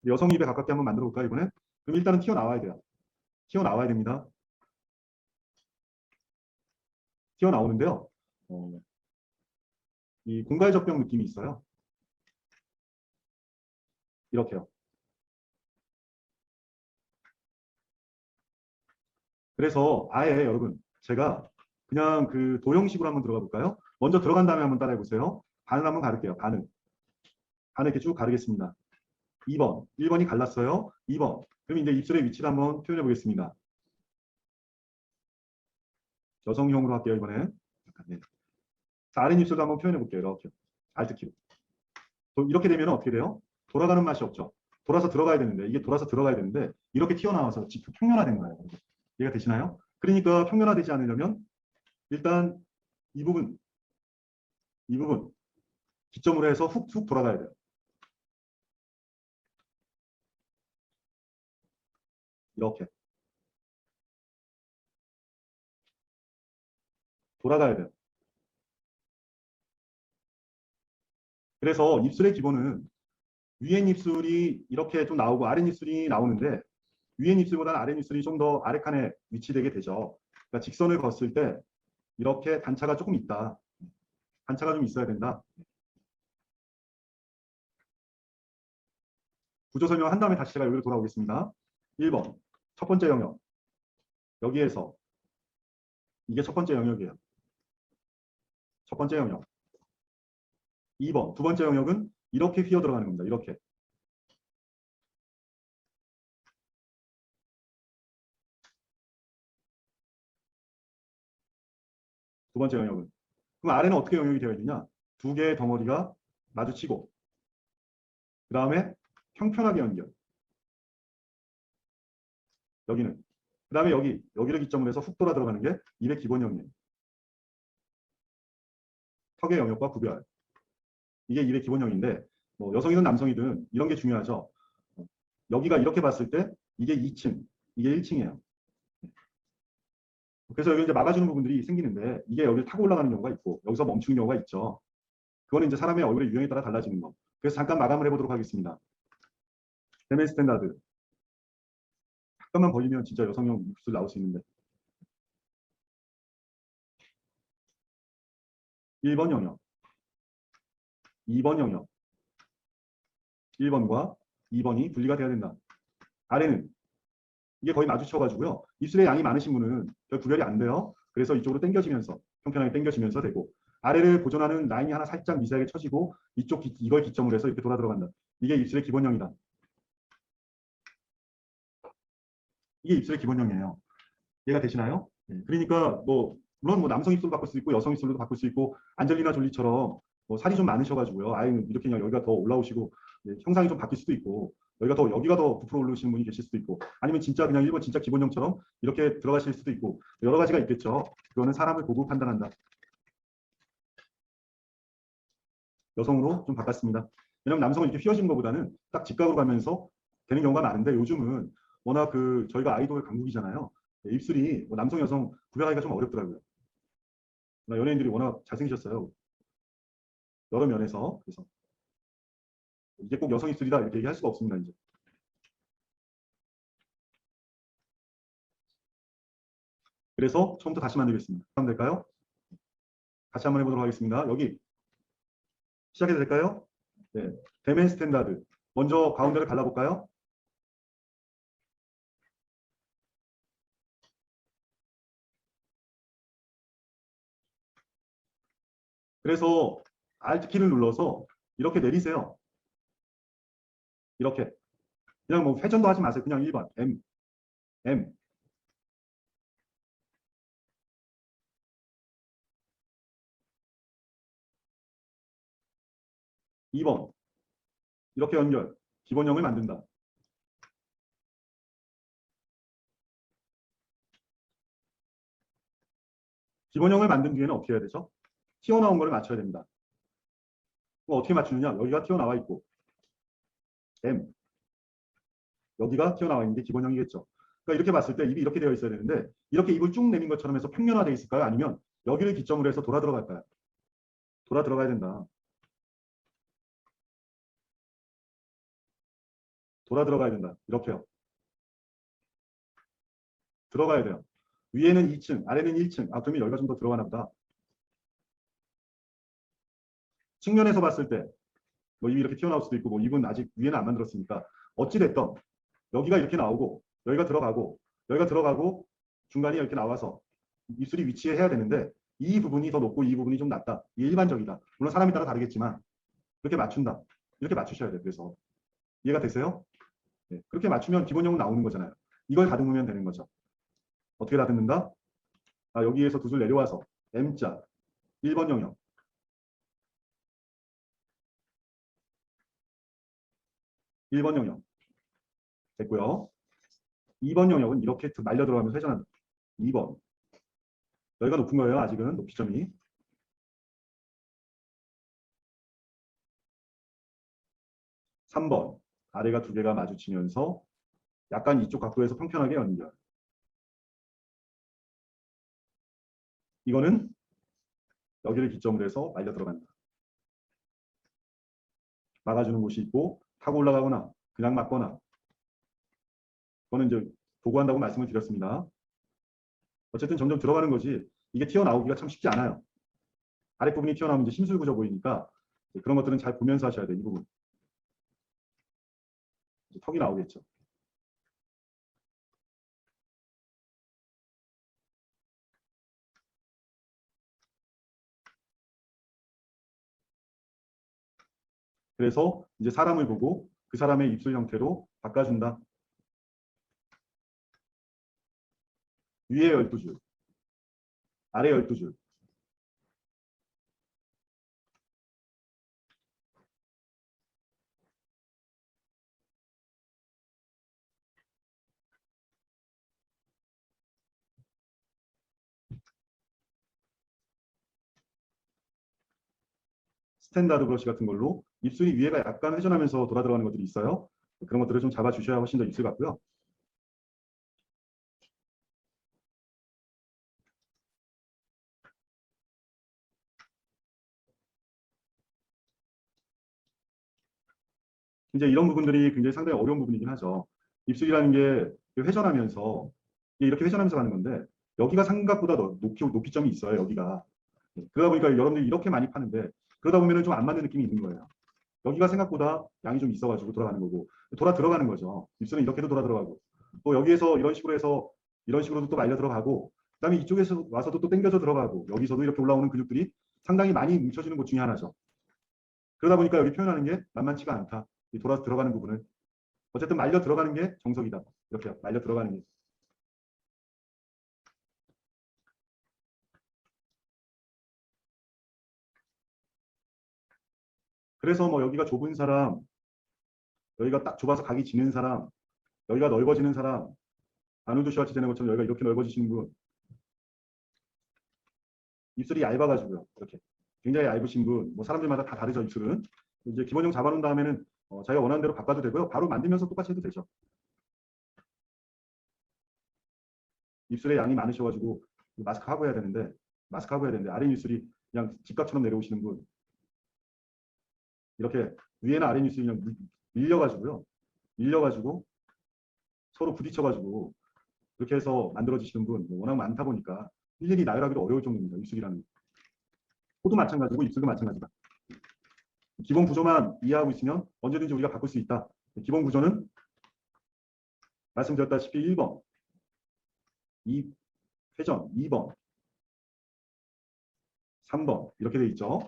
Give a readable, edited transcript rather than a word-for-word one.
여성 입에 가깝게 한번 만들어 볼까요, 이번엔? 그럼 일단은 튀어나와야 돼요. 튀어나와야 됩니다. 튀어나오는데요. 이 공갈적병 느낌이 있어요. 이렇게요. 그래서 아예 여러분 제가 그냥 그 도형식으로 한번 들어가 볼까요? 먼저 들어간 다음에 한번 따라해 보세요. 반을 한번 가를게요. 반을 이렇게 쭉 가르겠습니다. 2번, 1번이 갈랐어요. 2번. 그럼 이제 입술의 위치를 한번 표현해 보겠습니다. 여성형으로 할게요, 이번엔. 네. 자, 아랫입술도 한번 표현해 볼게요. 이렇게. 알트키로. 이렇게 되면 어떻게 돼요? 돌아가는 맛이 없죠. 돌아서 들어가야 되는데, 이게 돌아서 들어가야 되는데, 이렇게 튀어나와서 평면화된 거예요. 이해가 되시나요? 그러니까 평면화되지 않으려면, 일단 이 부분, 기점으로 해서 훅 돌아가야 돼요. 이렇게. 돌아가야 돼요. 그래서 입술의 기본은 위엔 입술이 이렇게 좀 나오고 아랫 입술이 나오는데 위엔 입술보다는 아랫 입술이 좀 더 아래 칸에 위치되게 되죠. 그러니까 직선을 걷을 때 이렇게 단차가 조금 있다. 단차가 좀 있어야 된다. 구조 설명한 다음에 다시 제가 여기로 돌아오겠습니다. 1번 첫 번째 영역. 여기에서 이게 첫 번째 영역이에요. 첫 번째 영역. 2번 두 번째 영역은 이렇게 휘어 들어가는 겁니다. 이렇게. 두 번째 영역은. 그럼 아래는 어떻게 영역이 되어 있느냐? 두 개의 덩어리가 마주치고 그 다음에 평평하게 연결. 여기는. 그 다음에 여기를 기점으로 해서 훅 돌아 들어가는 게 입의 기본형이에요. 턱의 영역과 구별. 이게 입의 기본형인데 뭐 여성이든 남성이든 이런 게 중요하죠. 여기가 이렇게 봤을 때 이게 2층, 이게 1층이에요. 그래서 여기 이제 막아주는 부분들이 생기는데 이게 여기를 타고 올라가는 경우가 있고 여기서 멈추는 경우가 있죠. 그거는 이제 사람의 얼굴의 유형에 따라 달라지는 거. 그래서 잠깐 마감을 해보도록 하겠습니다. 데멘 스탠다드. 잠깐만 벌리면 진짜 여성형 입술 나올 수 있는데. 1번 영역, 2번 영역, 1번과 2번이 분리가 돼야 된다. 아래는 이게 거의 마주쳐가지고요. 입술에 양이 많으신 분은 별 구별이 안 돼요. 그래서 이쪽으로 당겨지면서 평평하게 당겨지면서 되고 아래를 보존하는 라인이 하나 살짝 미세하게 쳐지고 이걸 기점으로 해서 이렇게 돌아 들어간다. 이게 입술의 기본형이다. 이게 입술의 기본형이에요. 이해가 되시나요? 그러니까 뭐 물론 뭐 남성 입술로 바꿀 수 있고 여성 입술로도 바꿀 수 있고 안젤리나 졸리처럼 뭐 살이 좀 많으셔가지고요. 아예 이렇게 그냥 여기가 더 올라오시고 형상이 좀 바뀔 수도 있고 여기가 더 부풀어 오르시는 분이 계실 수도 있고 아니면 진짜 그냥 일본 진짜 기본형처럼 이렇게 들어가실 수도 있고 여러 가지가 있겠죠. 그거는 사람을 보고 판단한다. 여성으로 좀 바꿨습니다. 왜냐면 남성은 이렇게 휘어진 것보다는 딱 직각으로 가면서 되는 경우가 많은데 요즘은 워낙 그 저희가 아이돌 강국이잖아요. 입술이 뭐 남성 여성 구별하기가 좀 어렵더라고요. 연예인들이 워낙 잘생기셨어요. 여러 면에서. 그래서 이게 꼭 여성 입술이다 이렇게 얘기할 수가 없습니다. 이제. 그래서 처음부터 다시 만들겠습니다. 하면 될까요? 다시 한번 해보도록 하겠습니다. 여기 시작해도 될까요? 네. 데멘 스탠다드. 먼저 가운데를 갈라볼까요? 그래서 Alt 키를 눌러서 이렇게 내리세요. 이렇게. 그냥 뭐 회전도 하지 마세요. 그냥 1번. M. 2번. 이렇게 연결. 기본형을 만든다. 기본형을 만든 뒤에는 어떻게 해야 되죠? 튀어나온 거를 맞춰야 됩니다. 어떻게 맞추느냐? 여기가 튀어나와 있고 M. 여기가 튀어나와 있는 게 기본형이겠죠. 그러니까 이렇게 봤을 때 입이 이렇게 되어 있어야 되는데 이렇게 입을 쭉 내민 것처럼 해서 평면화되어 있을까요? 아니면 여기를 기점으로 해서 돌아 들어갈까요? 돌아 들어가야 된다. 돌아 들어가야 된다. 이렇게요. 들어가야 돼요. 위에는 2층, 아래는 1층. 아, 그러면 여기가 좀 더 들어가나 보다. 측면에서 봤을 때, 뭐 입이 이렇게 튀어나올 수도 있고, 뭐 입은 아직 위에는 안 만들었으니까 어찌됐든 여기가 이렇게 나오고, 여기가 들어가고, 여기가 들어가고, 중간이 이렇게 나와서 입술이 위치해야 되는데 이 부분이 더 높고 이 부분이 좀 낮다. 이게 일반적이다. 물론 사람에 따라 다르겠지만 이렇게 맞춘다. 이렇게 맞추셔야 돼요. 그래서 이해가 되세요? 네. 그렇게 맞추면 기본형은 나오는 거잖아요. 이걸 다듬으면 되는 거죠. 어떻게 다듬는다? 아, 여기에서 두 줄 내려와서 M자 1번 영역 1번 영역 됐고요. 2번 영역은 이렇게 말려 들어가면서 회전한다. 2번 여기가 높은 거예요. 아직은 높이점이. 3번 아래가 두 개가 마주치면서 약간 이쪽 각도에서 평평하게 연결. 이거는 여기를 기점으로 해서 말려 들어간다. 막아주는 곳이 있고 타고 올라가거나 그냥 막거나 그거는 이제 보고한다고 말씀을 드렸습니다. 어쨌든 점점 들어가는 거지 이게 튀어나오기가 참 쉽지 않아요. 아랫부분이 튀어나오면 이제 심술구조 보이니까 그런 것들은 잘 보면서 하셔야 돼요. 이 부분. 이제 턱이 나오겠죠. 그래서 이제 사람을 보고 그 사람의 입술 형태로 바꿔준다. 위에 12줄, 아래 12줄. 스탠다드 브러쉬 같은 걸로 입술이 위에가 약간 회전하면서 돌아 들어가는 것들이 있어요. 그런 것들을 좀 잡아주셔야 훨씬 더 입술 같고요. 이제 이런 부분들이 굉장히 상당히 어려운 부분이긴 하죠. 입술이라는 게 회전하면서 이게 이렇게 회전하면서 가는 건데 여기가 생각보다 높이점이 있어요. 여기가. 그러다 보니까 여러분들이 이렇게 많이 파는데 그러다 보면 좀 안 맞는 느낌이 있는 거예요. 여기가 생각보다 양이 좀 있어가지고 돌아가는 거고 돌아 들어가는 거죠. 입술은 이렇게도 돌아 들어가고 또 여기에서 이런 식으로 해서 이런 식으로도 또 말려 들어가고 그다음에 이쪽에서 와서도 또 당겨져 들어가고 여기서도 이렇게 올라오는 근육들이 상당히 많이 뭉쳐지는 곳 중에 하나죠. 그러다 보니까 여기 표현하는 게 만만치가 않다. 이 돌아 들어가는 부분을 어쨌든 말려 들어가는 게 정석이다. 이렇게 말려 들어가는 게. 그래서 뭐 여기가 좁은 사람, 여기가 딱 좁아서 각이 지는 사람, 여기가 넓어지는 사람, 아누드 슈와츠 되는 것처럼 여기가 이렇게 넓어지시는 분, 입술이 얇아가지고요. 이렇게 굉장히 얇으신 분, 뭐 사람들마다 다 다르죠 입술은. 이제 기본형 잡아놓은 다음에는 자기가 원하는 대로 바꿔도 되고요. 바로 만들면서 똑같이 해도 되죠. 입술에 양이 많으셔가지고 마스크 하고 해야 되는데 아래 입술이 그냥 집값처럼 내려오시는 분, 이렇게 위에나 아래 입술이 그냥 밀려가지고 서로 부딪혀가지고 그렇게 해서 만들어지시는 분 워낙 많다 보니까 일일이 나열하기도 어려울 정도입니다. 입술이라는 게. 코도 마찬가지고 입술도 마찬가지다. 기본 구조만 이해하고 있으면 언제든지 우리가 바꿀 수 있다. 기본 구조는 말씀드렸다시피 1번, 회전 2번, 3번 이렇게 돼 있죠.